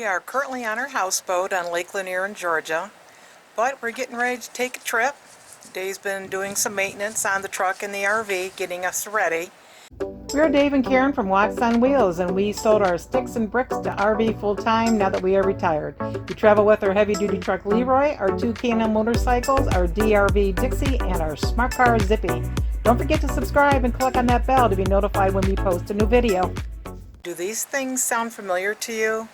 We are currently on our houseboat on Lake Lanier in Georgia, but we're getting ready to take a trip. Dave's been doing some maintenance on the truck and the RV, getting us ready. We're Dave and Karen from Walks on Wheels, and we sold our sticks and bricks to RV full-time now that we are retired. We travel with our heavy-duty truck Leroy, our two K&M motorcycles, our 𝗣𝗟𝗏𝗍𝗬𝗟, and our smart car Zippy. Don't forget to subscribe and click on that bell to be notified when we post a new video. Do these things sound familiar to you?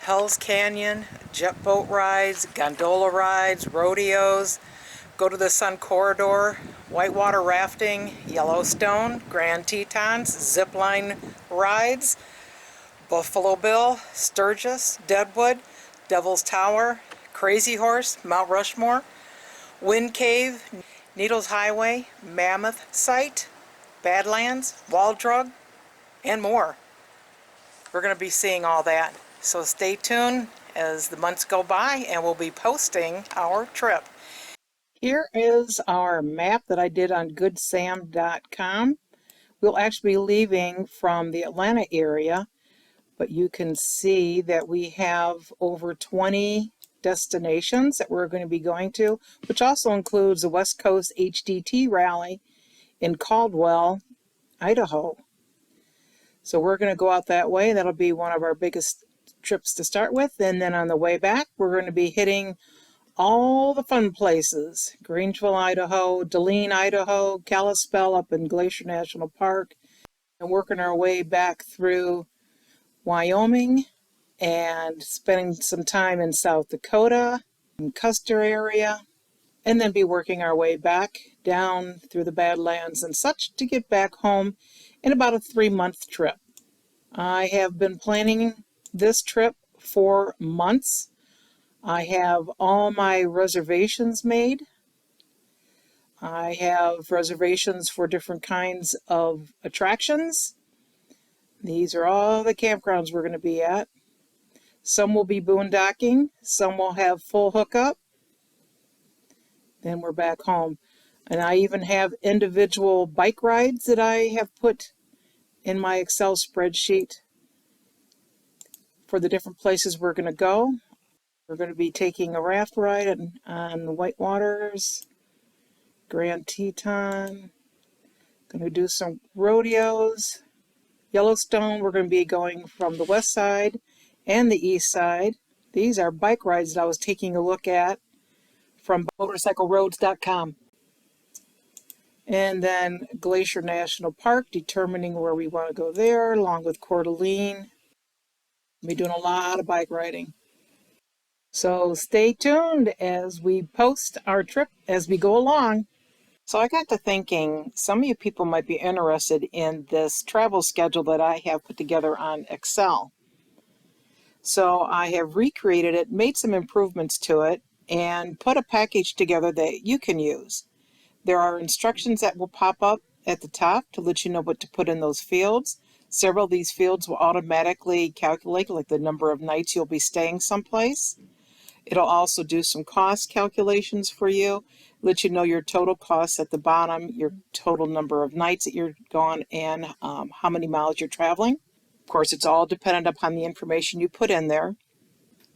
Hell's Canyon, jet boat rides, gondola rides, rodeos, go to the Sun Corridor, whitewater rafting, Yellowstone, Grand Tetons, zip line rides, Buffalo Bill, Sturgis, Deadwood, Devil's Tower, Crazy Horse, Mount Rushmore, Wind Cave, Needles Highway, Mammoth Site, Badlands, Wall Drug, and more. We're going to be seeing all that. So stay tuned as the months go by and we'll be posting our trip. Here is our map that I did on 𝗍𝗟𝗏𝗂𝗏𝗧𝗏. We'll actually be leaving from the Atlanta area, but you can see that we have over 20 destinations that we're going to be going to, which also includes the West Coast HDT rally in Caldwell, Idaho. So we're going to go out that way. That'll be one of our biggest trips to start with, and then on the way back we're going to be hitting all the fun places: Grangeville, Idaho, Deline, Idaho, Kalispell up in Glacier National Park, and working our way back through Wyoming and spending some time in South Dakota and Custer area, and then be working our way back down through the Badlands and such to get back home in about a 3-month trip. I have been planning this trip for months. I have all my reservations made. I have reservations for different kinds of attractions. These are all the campgrounds we're going to be at. Some will be boondocking, some will have full hookup. Then we're back home. And I even have individual bike rides that I have put in my Excel spreadsheet for the different places we're going to go. We're going to be taking a raft ride on the Whitewaters, Grand Teton. Going to do some rodeos. Yellowstone, we're going to be going from the west side and the east side. These are bike rides that I was taking a look at from motorcycleroads.com. And then Glacier National Park, determining where we want to go there, along with Coeur d'Alene. We'll be doing a lot of bike riding. So stay tuned as we post our trip as we go along. So I got to thinking, some of you people might be interested in this travel schedule that I have put together on Excel. So I have recreated it, made some improvements to it, and put a package together that you can use. There are instructions that will pop up at the top to let you know what to put in those fields. Several of these fields will automatically calculate like the number of nights you'll be staying someplace. It'll also do some cost calculations for you, let you know your total costs at the bottom, your total number of nights that you're gone, and how many miles you're traveling. Of course, it's all dependent upon the information you put in there.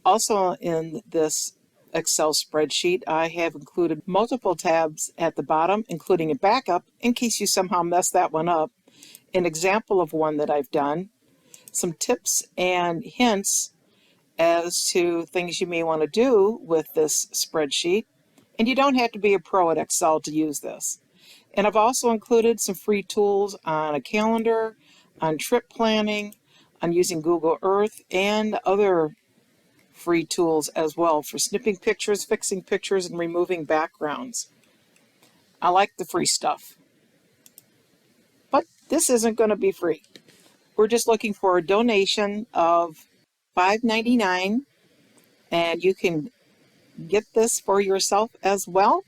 Also in this Excel spreadsheet, I have included multiple tabs at the bottom, including a backup in case you somehow mess that one up, an example of one that I've done, some tips and hints as to things you may want to do with this spreadsheet. And you don't have to be a pro at Excel to use this. And I've also included some free tools on a calendar, on trip planning, on using Google Earth, and other free tools as well for snipping pictures, fixing pictures, and removing backgrounds. I like the free stuff. But this isn't going to be free. We're just looking for a donation of $5.99, and you can get this for yourself as well.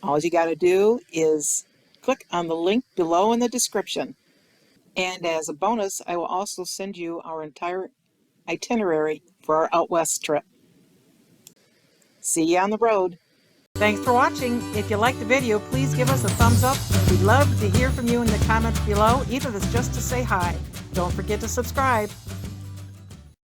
All you got to do is click on the link below in the description. And as a bonus, I will also send you our entire itinerary for our out west trip. See you on the road. Thanks for watching. If you liked the video, please give us a thumbs up. We'd love to hear from you in the comments below, even if it's just to say hi. Don't forget to subscribe.